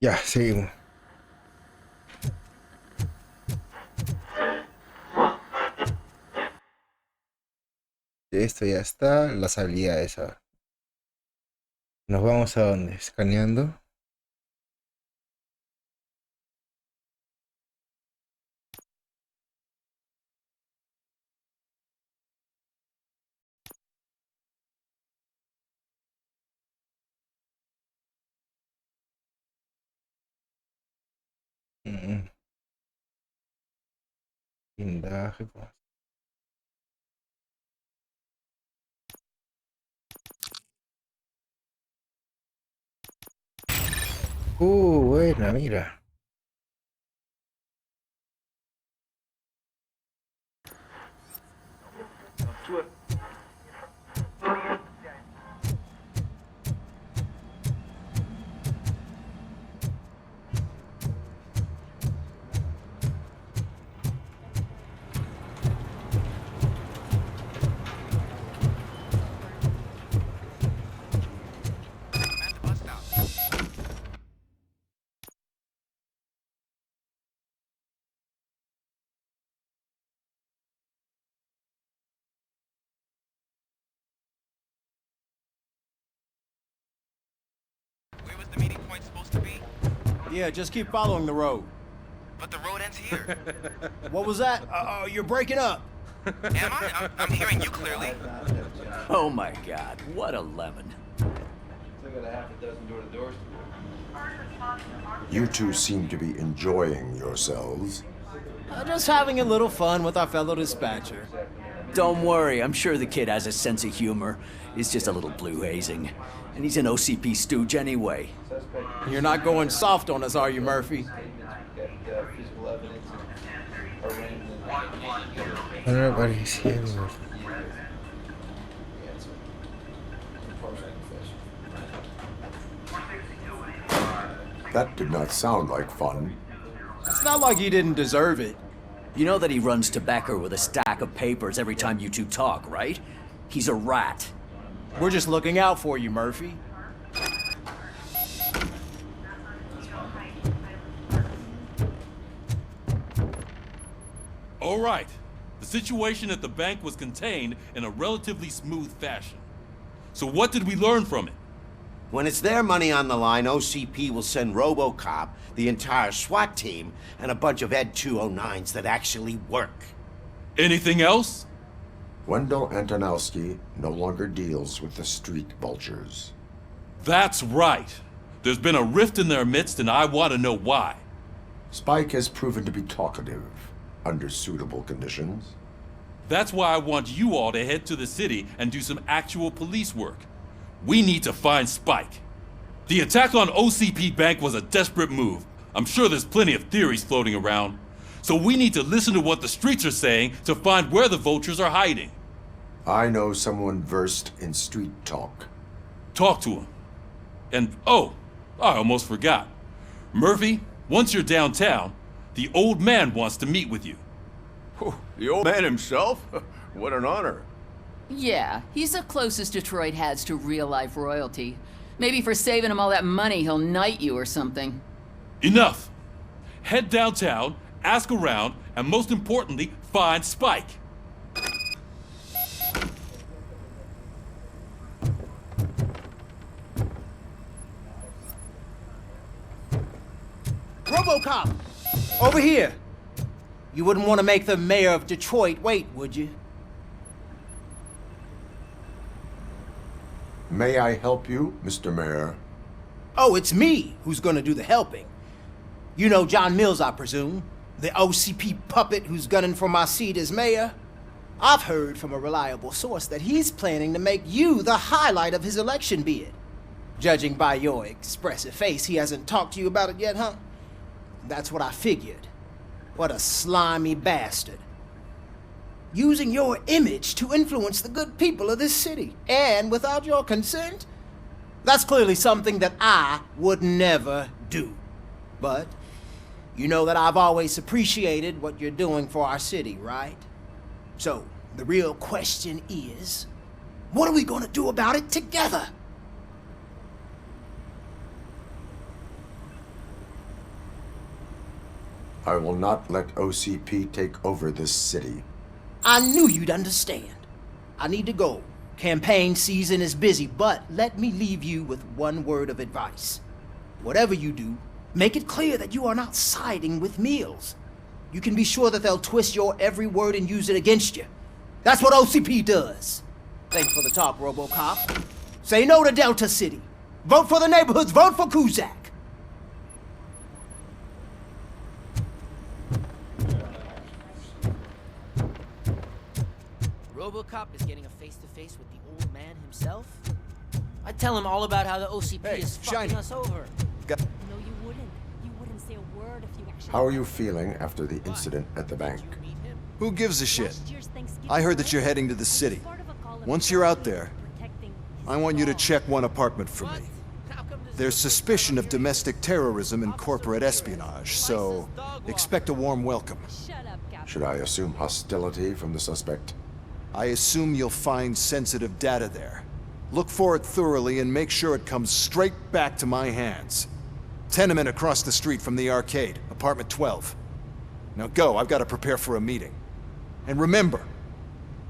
Ya, seguimos. Esto ya está, las habilidades ahora. Nos vamos a dónde, escaneando. Mm, Blindaje, pues. Buena, mira. Where was the meeting point supposed to be? Yeah, just keep following the road. But the road ends here. What was that? You're breaking up. Am I? I'm hearing you clearly. Oh my god, what a lemon. Still got a half a dozen door-to-doors to do. You two seem to be enjoying yourselves. Just having a little fun with our fellow dispatcher. Don't worry, I'm sure the kid has a sense of humor. He's just a little blue hazing. And he's an OCP stooge anyway. You're not going soft on us, are you, Murphy? Physical evidence arraigned Ahora apareciendo. That did not sound like fun. It's not like you didn't deserve it. You know that he runs to Becker with a stack of papers every time you two talk, right? He's a rat. We're just looking out for you, Murphy. All right. The situation at the bank was contained in a relatively smooth fashion. So what did we learn from it? When it's their money on the line, OCP will send RoboCop, the entire SWAT team, and a bunch of Ed.209s that actually work. Anything else? Wendell Antonowski no longer deals with the street vultures. That's right. There's been a rift in their midst, and I want to know why. Spike has proven to be talkative, under suitable conditions. That's why I want you all to head to the city and do some actual police work. We need to find Spike. The attack on OCP Bank was a desperate move. I'm sure there's plenty of theories floating around. So we need to listen to what the streets are saying to find where the vultures are hiding. I know someone versed in street talk. Talk to him. And, oh, I almost forgot. Murphy, once you're downtown, the old man wants to meet with you. The old man himself? What an honor. Yeah, he's the closest Detroit has to real-life royalty. Maybe for saving him all that money, he'll knight you or something. Enough! Head downtown, ask around, and most importantly, find Spike. RoboCop! Over here! You wouldn't want to make the mayor of Detroit wait, would you? May I help you, Mr. Mayor? Oh, it's me who's gonna do the helping. You know John Mills, I presume. The OCP puppet who's gunning for my seat as mayor. I've heard from a reliable source that he's planning to make you the highlight of his election bid. Judging by your expressive face, he hasn't talked to you about it yet, huh? That's what I figured. What a slimy bastard. Using your image to influence the good people of this city, and without your consent? That's clearly something that I would never do. But you know that I've always appreciated what you're doing for our city, right? So, the real question is, what are we gonna do about it together? I will not let OCP take over this city. I knew you'd understand. I need to go. Campaign season is busy, but let me leave you with one word of advice. Whatever you do, make it clear that you are not siding with Mills. You can be sure that they'll twist your every word and use it against you. That's what OCP does. Thanks for the talk, RoboCop. Say no to Delta City. Vote for the neighborhoods. Vote for Kuzak. RoboCop is getting a face-to-face with the old man himself? I'd tell him all about how the OCP is fucking us over. No, you wouldn't. You wouldn't say a word if you actually... How are you feeling after the incident at the bank? Who gives a shit? I heard that you're heading to the city. Once you're out there, I want you to check one apartment for me. There's suspicion of domestic terrorism and corporate espionage, so expect a warm welcome. Should I assume hostility from the suspect? I assume you'll find sensitive data there. Look for it thoroughly and make sure it comes straight back to my hands. Tenement across the street from the arcade, apartment 12. Now go, I've got to prepare for a meeting. And remember,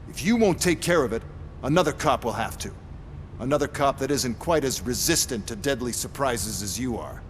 if you won't take care of it, another cop will have to. Another cop that isn't quite as resistant to deadly surprises as you are.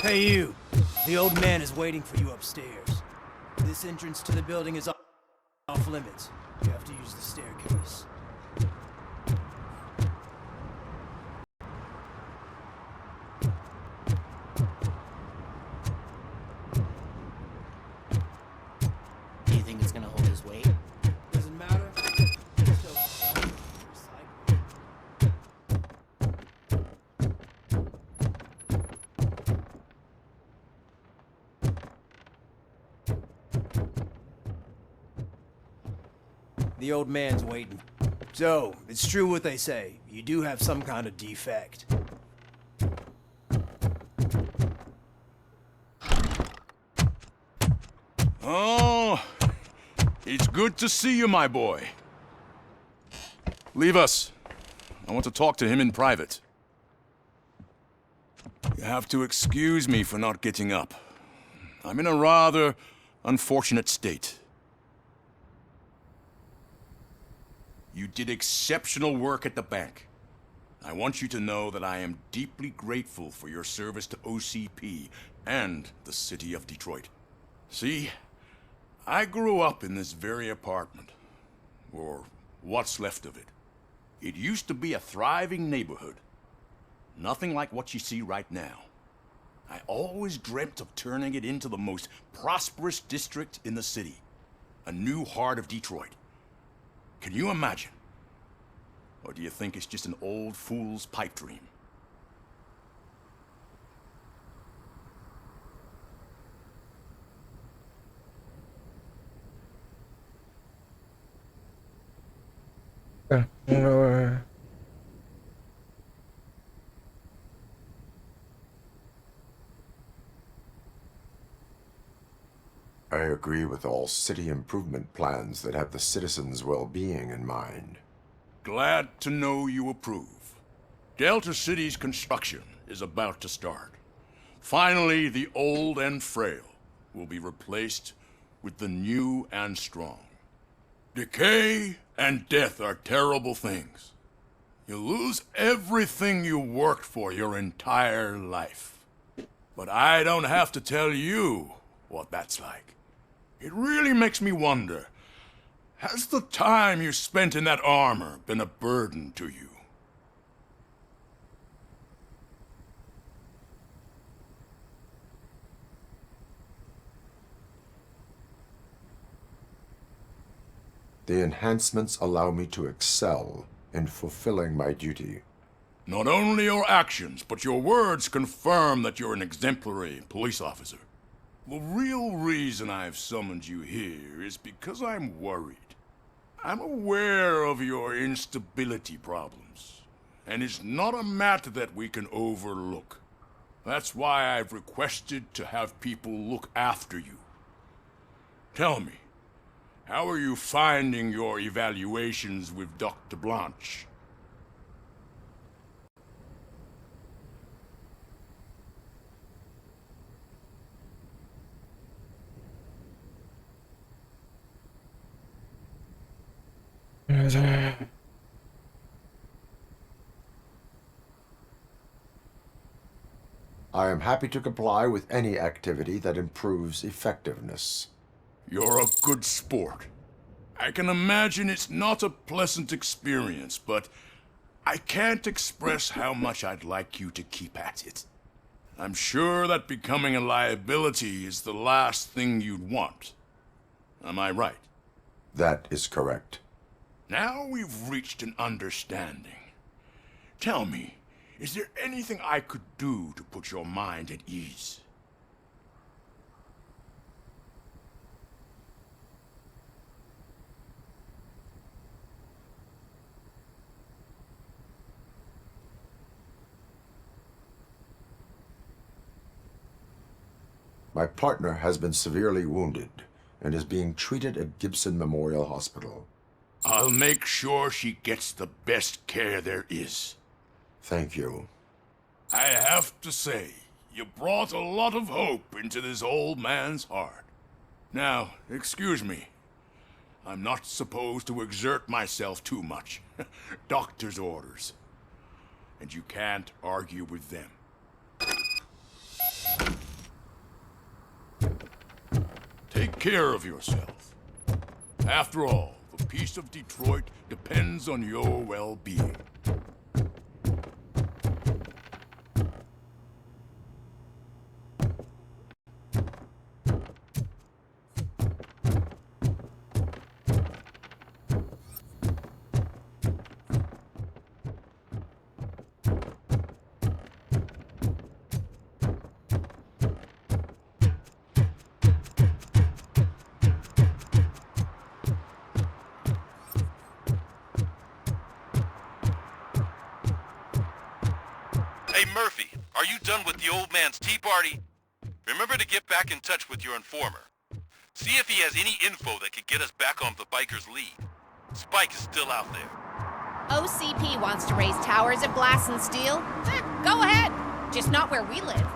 Hey, you. The old man is waiting for you upstairs. This entrance to the building is off limits. You have to use the staircase. Do you think it's gonna hold his weight? Doesn't matter. The old man's waiting. So, it's true what they say. You do have some kind of defect. Oh, it's good to see you, my boy. Leave us. I want to talk to him in private. You have to excuse me for not getting up. I'm in a rather unfortunate state. You did exceptional work at the bank. I want you to know that I am deeply grateful for your service to OCP and the city of Detroit. See, I grew up in this very apartment, or what's left of it. It used to be a thriving neighborhood. Nothing like what you see right now. I always dreamt of turning it into the most prosperous district in the city. A new heart of Detroit. Can you imagine? Or do you think it's just an old fool's pipe dream? I agree with all city improvement plans that have the citizens' well-being in mind. Glad to know you approve. Delta City's construction is about to start. Finally, the old and frail will be replaced with the new and strong. Decay and death are terrible things. You lose everything you worked for your entire life. But I don't have to tell you what that's like. It really makes me wonder, has the time you spent in that armor been a burden to you? The enhancements allow me to excel in fulfilling my duty. Not only your actions, but your words confirm that you're an exemplary police officer. The real reason I've summoned you here is because I'm worried. I'm aware of your instability problems, and it's not a matter that we can overlook. That's why I've requested to have people look after you. Tell me, how are you finding your evaluations with Dr. Blanche? I am happy to comply with any activity that improves effectiveness. You're a good sport. I can imagine it's not a pleasant experience, but I can't express how much I'd like you to keep at it. I'm sure that becoming a liability is the last thing you'd want. Am I right? That is correct. Now we've reached an understanding. Tell me, is there anything I could do to put your mind at ease? My partner has been severely wounded and is being treated at Gibson Memorial Hospital. I'll make sure she gets the best care there is. Thank you. I have to say, you brought a lot of hope into this old man's heart. Now, excuse me. I'm not supposed to exert myself too much. Doctor's orders. And you can't argue with them. care of yourself. After all, the peace of Detroit depends on your well-being. Hey, Murphy, are you done with the old man's tea party? Remember to get back in touch with your informer. See if he has any info that could get us back on the biker's lead. Spike is still out there. OCP wants to raise towers of glass and steel? Go ahead. Just not where we live.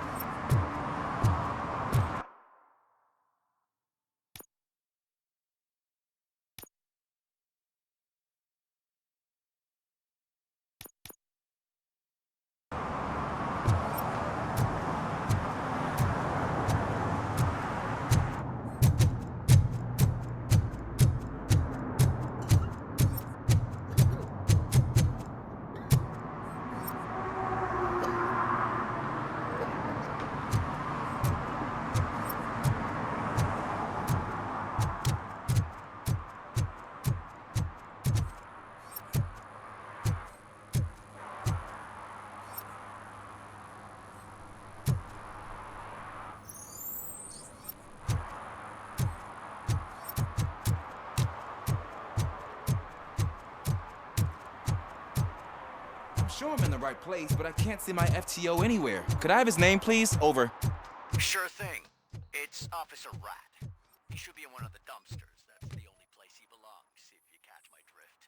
I'm sure I'm in the right place, but I can't see my FTO anywhere. Could I have his name, please? Over. Sure thing. It's Officer Rat. He should be in one of the dumpsters. That's the only place he belongs, if you catch my drift.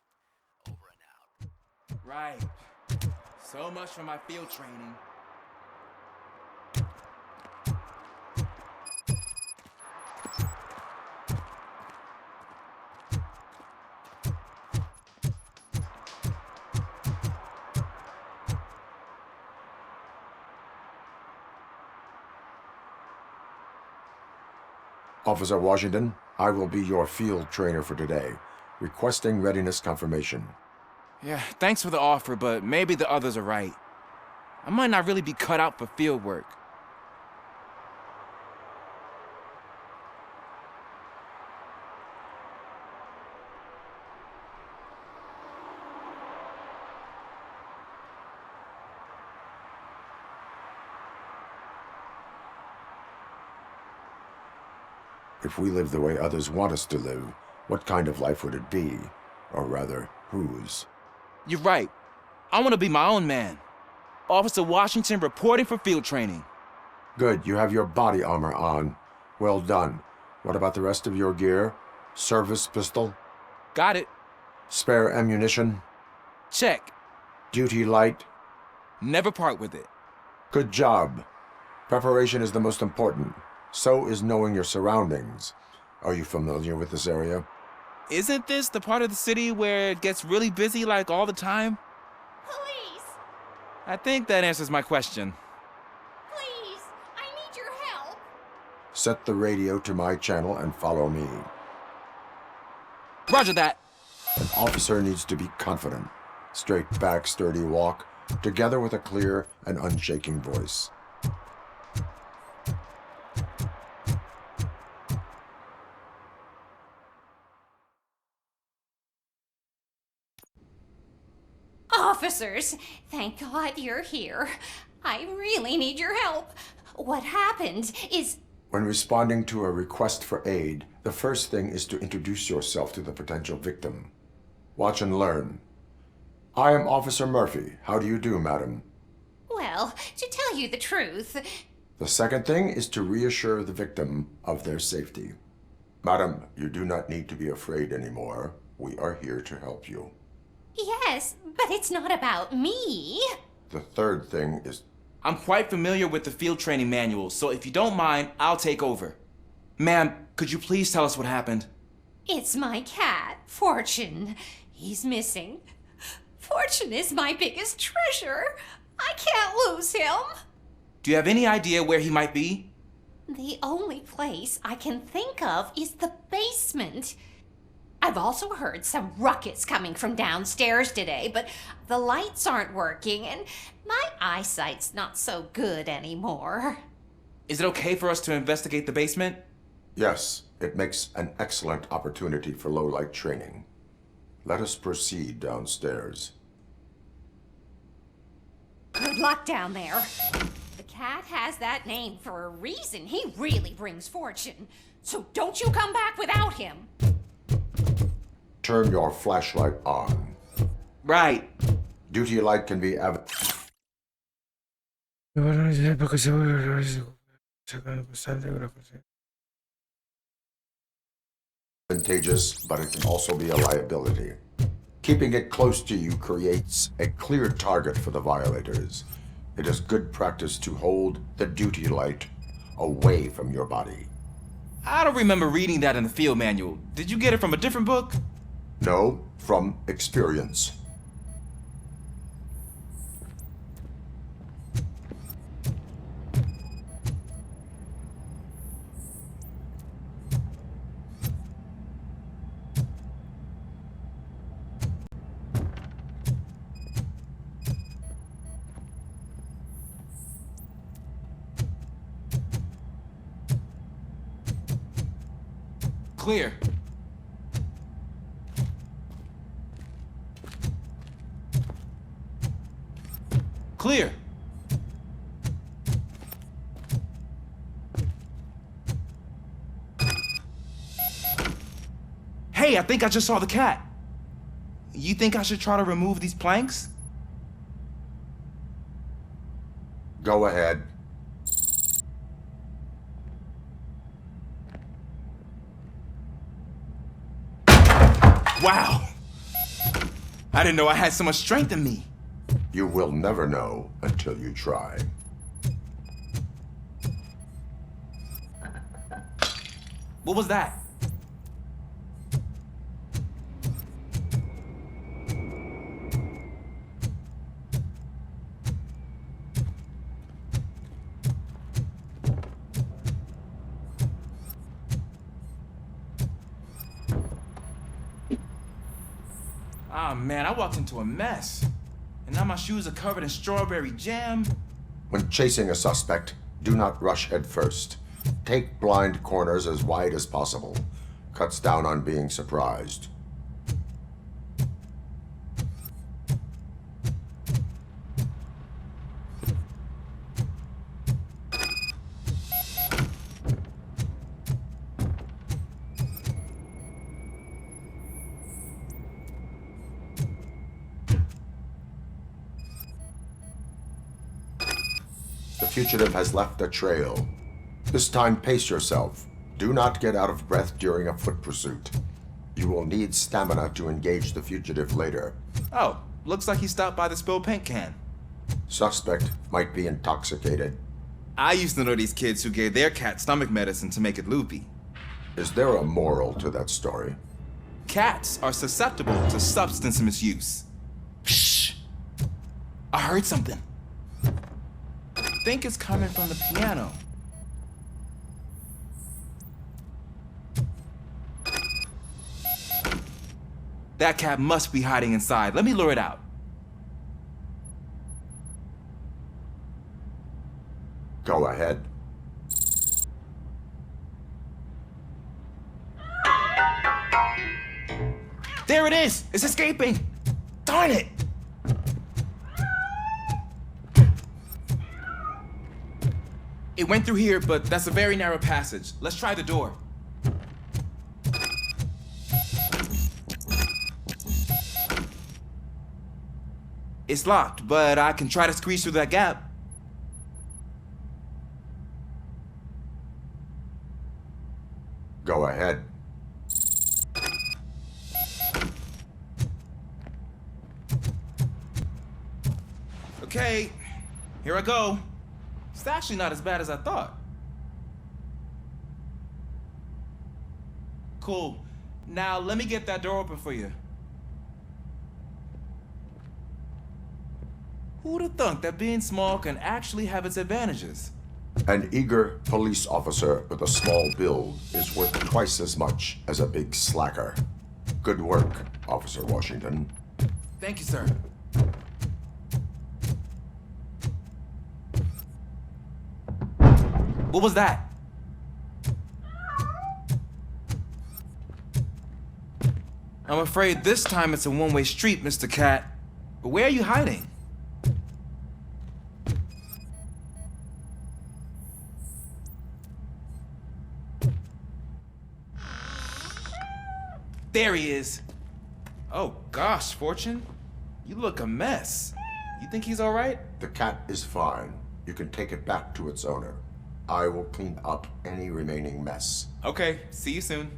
Over and out. Right. So much for my field training. Officer Washington, I will be your field trainer for today. Requesting readiness confirmation. Yeah, thanks for the offer, but maybe the others are right. I might not really be cut out for field work. If we live the way others want us to live, what kind of life would it be? Or rather, whose? You're right. I want to be my own man. Officer Washington reporting for field training. Good, you have your body armor on. Well done. What about the rest of your gear? Service pistol? Got it. Spare ammunition? Check. Duty light? Never part with it. Good job. Preparation is the most important. So is knowing your surroundings. Are you familiar with this area? Isn't this the part of the city where it gets really busy like all the time? Police! I think that answers my question. Please! I need your help! Set the radio to my channel and follow me. Roger that. An officer needs to be confident. Straight back, sturdy walk, together with a clear and unshaking voice. Officers, thank God you're here. I really need your help. What happened is... When responding to a request for aid, the first thing is to introduce yourself to the potential victim. Watch and learn. I am Officer Murphy. How do you do, madam? Well, to tell you the truth... The second thing is to reassure the victim of their safety. Madam, you do not need to be afraid anymore. We are here to help you. Yes, but it's not about me. The third thing is... I'm quite familiar with the field training manual, so if you don't mind, I'll take over. Ma'am, could you please tell us what happened? It's my cat, Fortune. He's missing. Fortune is my biggest treasure. I can't lose him. Do you have any idea where he might be? The only place I can think of is the basement. I've also heard some ruckus coming from downstairs today, but the lights aren't working and my eyesight's not so good anymore. Is it okay for us to investigate the basement? Yes, it makes an excellent opportunity for low-light training. Let us proceed downstairs. Good luck down there. The cat has that name for a reason. He really brings fortune. So don't you come back without him. Turn your flashlight on. Right. Duty light can be advantageous, but it can also be a liability. Keeping it close to you creates a clear target for the violators. It is good practice to hold the duty light away from your body. I don't remember reading that in the field manual. Did you get it from a different book? No, from experience. Clear. Clear. Hey, I think I just saw the cat. You think I should try to remove these planks? Go ahead. Wow! I didn't know I had so much strength in me. You will never know until you try. What was that? Ah, man, I walked into a mess. And now my shoes are covered in strawberry jam. When chasing a suspect, do not rush head first. Take blind corners as wide as possible. Cuts down on being surprised. The fugitive has left a trail. This time, pace yourself. Do not get out of breath during a foot pursuit. You will need stamina to engage the fugitive later. Oh, looks like he stopped by the spilled paint can. Suspect might be intoxicated. I used to know these kids who gave their cat stomach medicine to make it loopy. Is there a moral to that story? Cats are susceptible to substance misuse. Shh! I heard something. I think it's coming from the piano. That cat must be hiding inside. Let me lure it out. Go ahead. There it is! It's escaping! Darn it! It went through here, but that's a very narrow passage. Let's try the door. It's locked, but I can try to squeeze through that gap. Go ahead. Okay, here I go. It's actually not as bad as I thought. Cool. Now let me get that door open for you. Who'd have thunk that being small can actually have its advantages? An eager police officer with a small build is worth twice as much as a big slacker. Good work, Officer Washington. Thank you, sir. What was that? I'm afraid this time it's a one-way street, Mr. Cat. But where are you hiding? There he is. Oh gosh, Fortune. You look a mess. You think he's all right? The cat is fine. You can take it back to its owner. I will clean up any remaining mess. Okay, see you soon.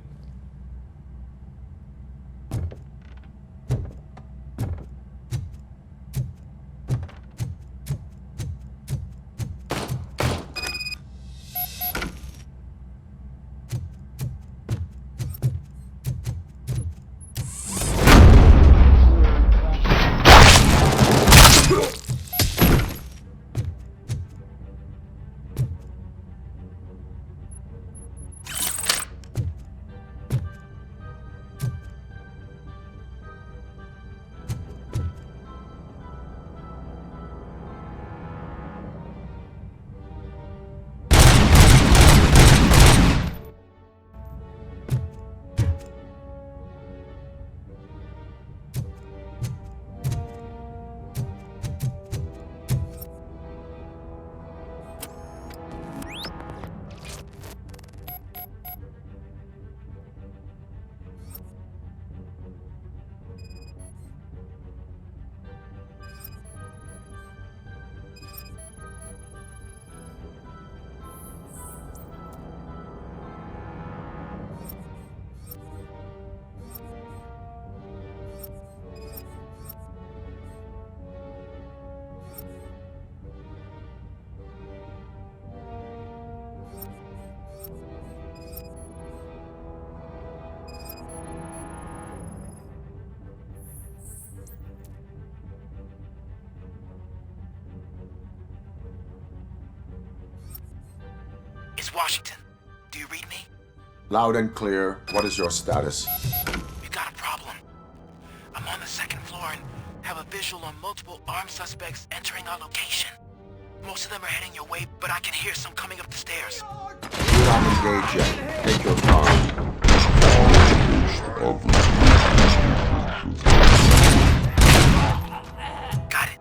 It's Washington. Do you read me? Loud and clear. What is your status? We've got a problem. I'm on the second floor and have a visual on multiple armed suspects entering our location. Most of them are heading your way, but I can hear some coming up the stairs. Do not engage yet. Take your time. Got it.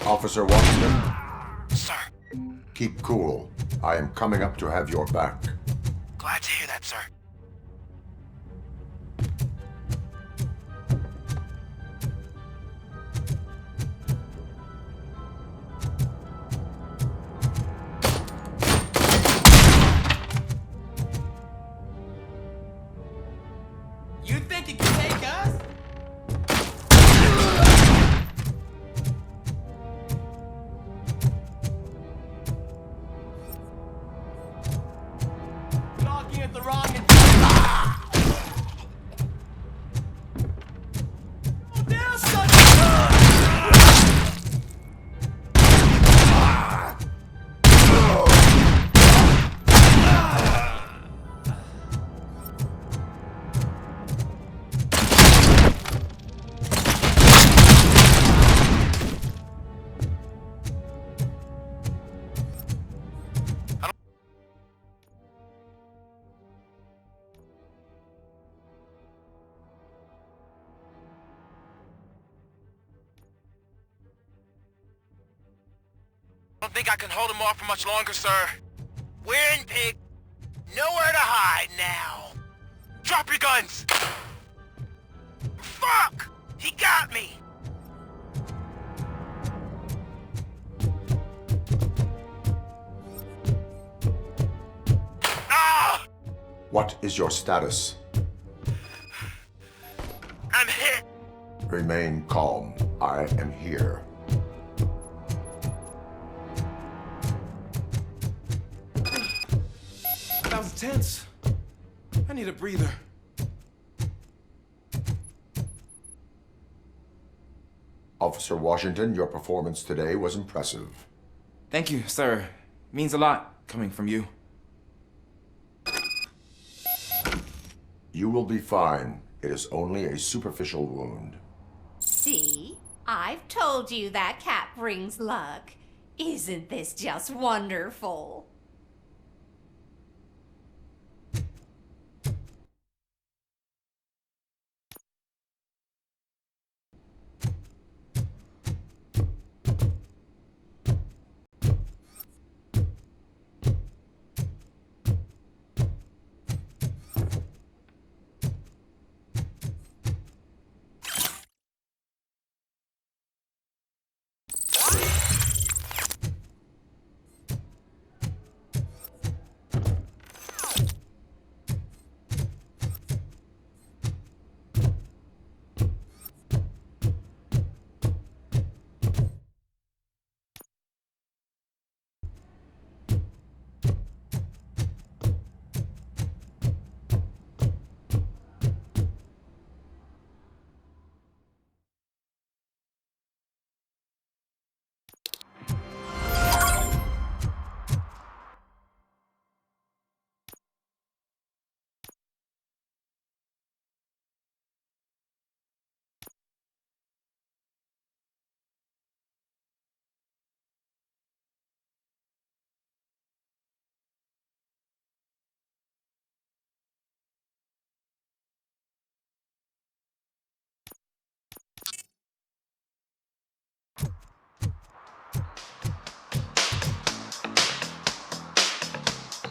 Officer Washington? Sir. Keep cool. I am coming up to have your back. Glad to hear that, sir. You think you can take us? Talking at the wrong end. Oh, down, son! I don't think I can hold him off for much longer, sir. We're in, pig. Nowhere to hide now. Drop your guns! Fuck! He got me! Ah! What is your status? I'm hit! Remain calm. I am here. That was tense. I need a breather. Officer Washington, your performance today was impressive. Thank you, sir. Means a lot. coming from you. You will be fine. It is only a superficial wound. See? I've told you that cap brings luck. Isn't this just wonderful?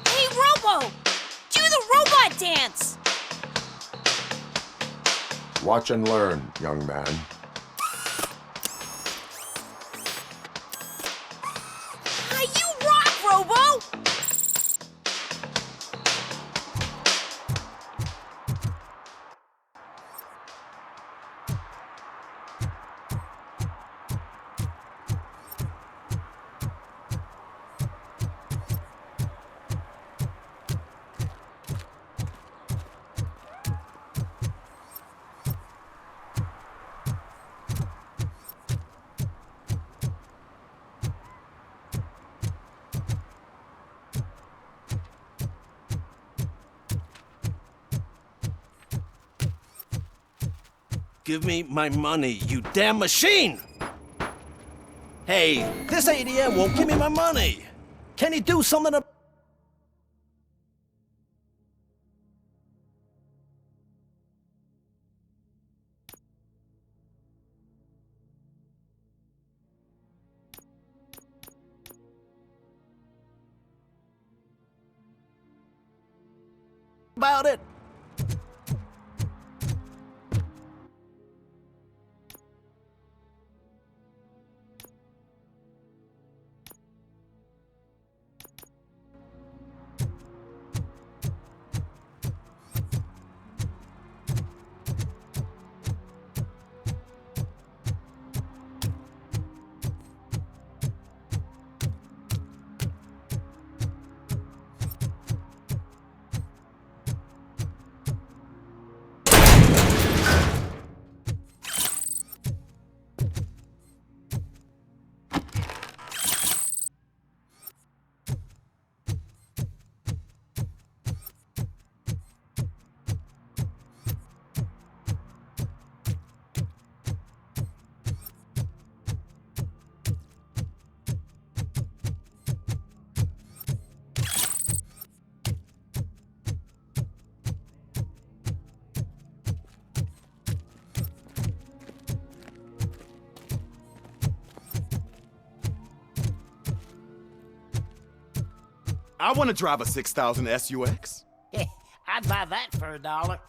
Hey, Robo! Do the robot dance! Watch and learn, young man. Hey, you rock, Robo! Give me my money, you damn machine! Hey, this ADM won't give me my money! Can he do something about it? I want to drive a 6000 SUX. I'd buy that for $1.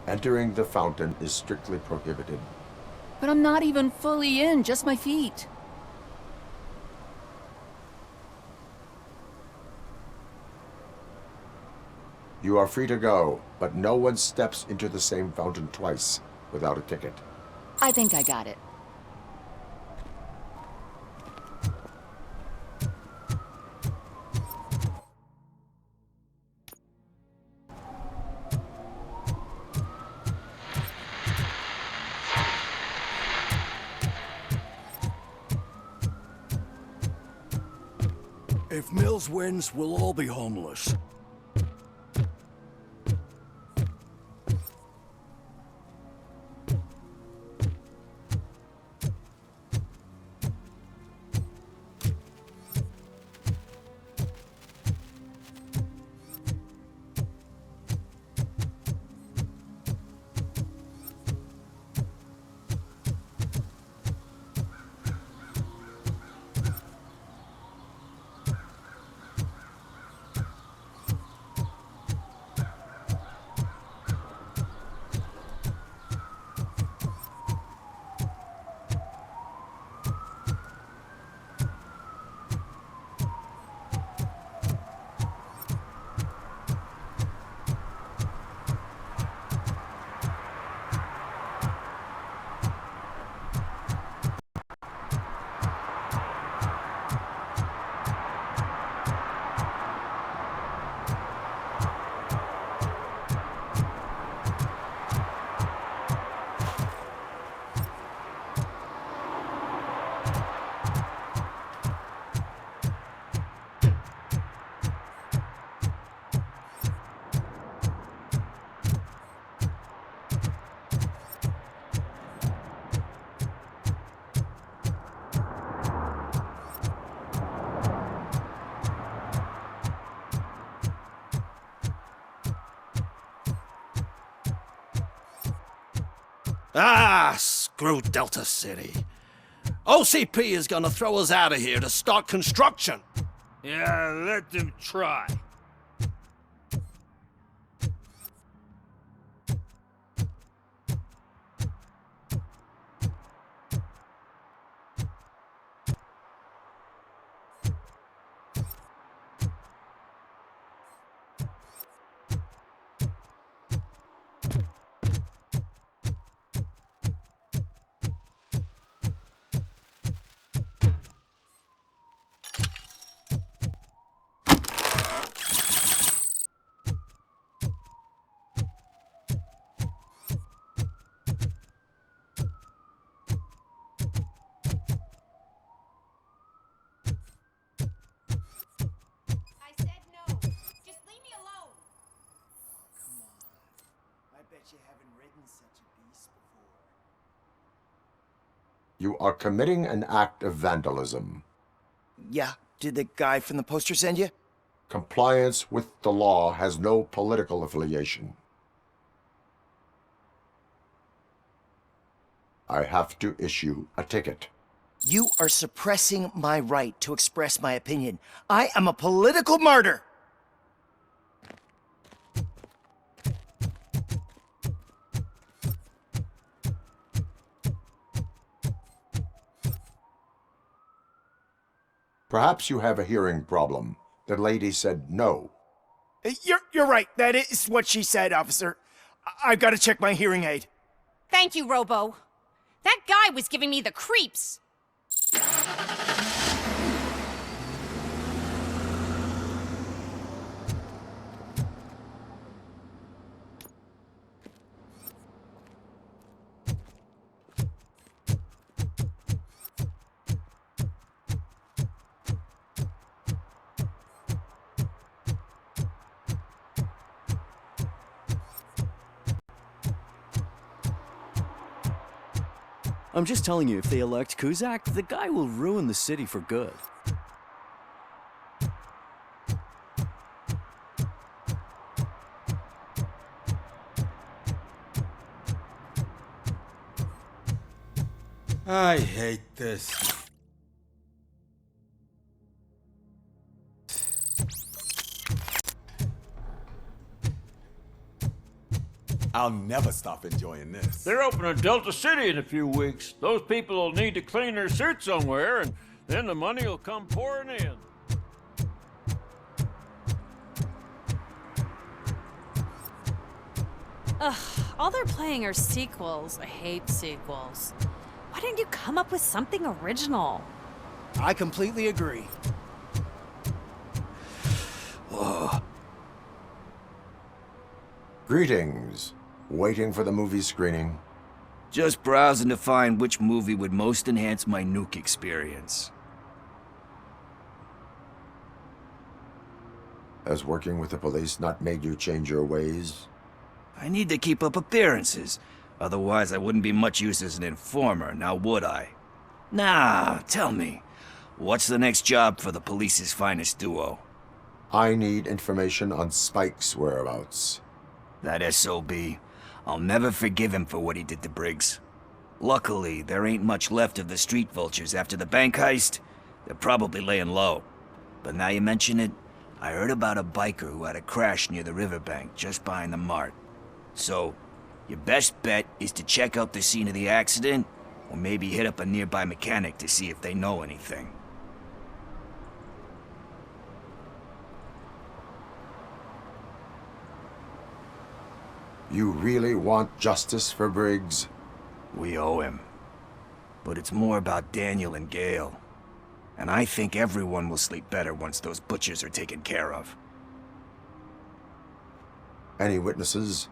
Entering the fountain is strictly prohibited. But I'm not even fully in, just my feet. You are free to go, but no one steps into the same fountain twice without a ticket. I think I got it. If Mills wins, we'll all be homeless. Ah, screw Delta City. OCP is gonna throw us out of here to start construction. Yeah, let them try. You are committing an act of vandalism. Yeah, did the guy from the poster send you? Compliance with the law has no political affiliation. I have to issue a ticket. You are suppressing my right to express my opinion. I am a political martyr! Perhaps you have a hearing problem. The lady said no. You're right. That is what she said, officer. I've got to check my hearing aid. Thank you, Robo. That guy was giving me the creeps. I'm just telling you, if they elect Kuzak, the guy will ruin the city for good. I hate this. I'll never stop enjoying this. They're opening Delta City in a few weeks. Those people will need to clean their suits somewhere, and then the money will come pouring in. Ugh, all they're playing are sequels. I hate sequels. Why didn't you come up with something original? I completely agree. Whoa. Greetings. Waiting for the movie screening? Just browsing to find which movie would most enhance my nuke experience. Has working with the police not made you change your ways? I need to keep up appearances. Otherwise, I wouldn't be much use as an informer, now would I? Nah, tell me, what's the next job for the police's finest duo? I need information on Spike's whereabouts. That SOB. I'll never forgive him for what he did to Briggs. Luckily, there ain't much left of the street vultures after the bank heist. They're probably laying low. But now you mention it, I heard about a biker who had a crash near the riverbank just behind the mart. So, your best bet is to check out the scene of the accident, or maybe hit up a nearby mechanic to see if they know anything. You really want justice for Briggs? We owe him. But it's more about Daniel and Gale. And I think everyone will sleep better once those butchers are taken care of. Any witnesses?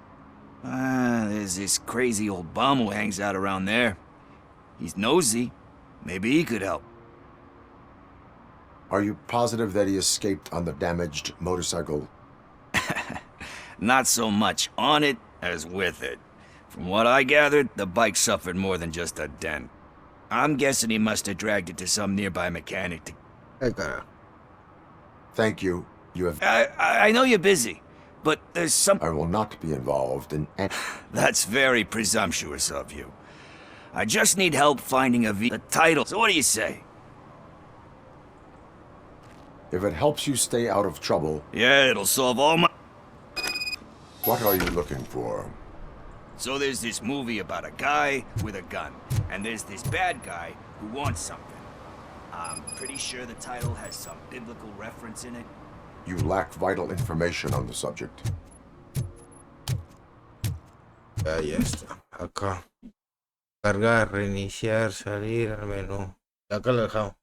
There's this crazy old bum who hangs out around there. He's nosy. Maybe he could help. Are you positive that he escaped on the damaged motorcycle? Not so much on it as with it. From what I gathered, the bike suffered more than just a dent. I'm guessing he must have dragged it to some nearby mechanic to... Thank you. You have... I know you're busy, but there's some... I will not be involved in... That's very presumptuous of you. I just need help finding the title. So what do you say? If it helps you stay out of trouble... Yeah, it'll solve all my... What are you looking for? So there's this movie about a guy with a gun, and there's this bad guy who wants something. I'm pretty sure the title has some biblical reference in it. You lack vital information on the subject. Ya está. Acá. Cargar, reiniciar, salir al menú. Acá lo dejamos.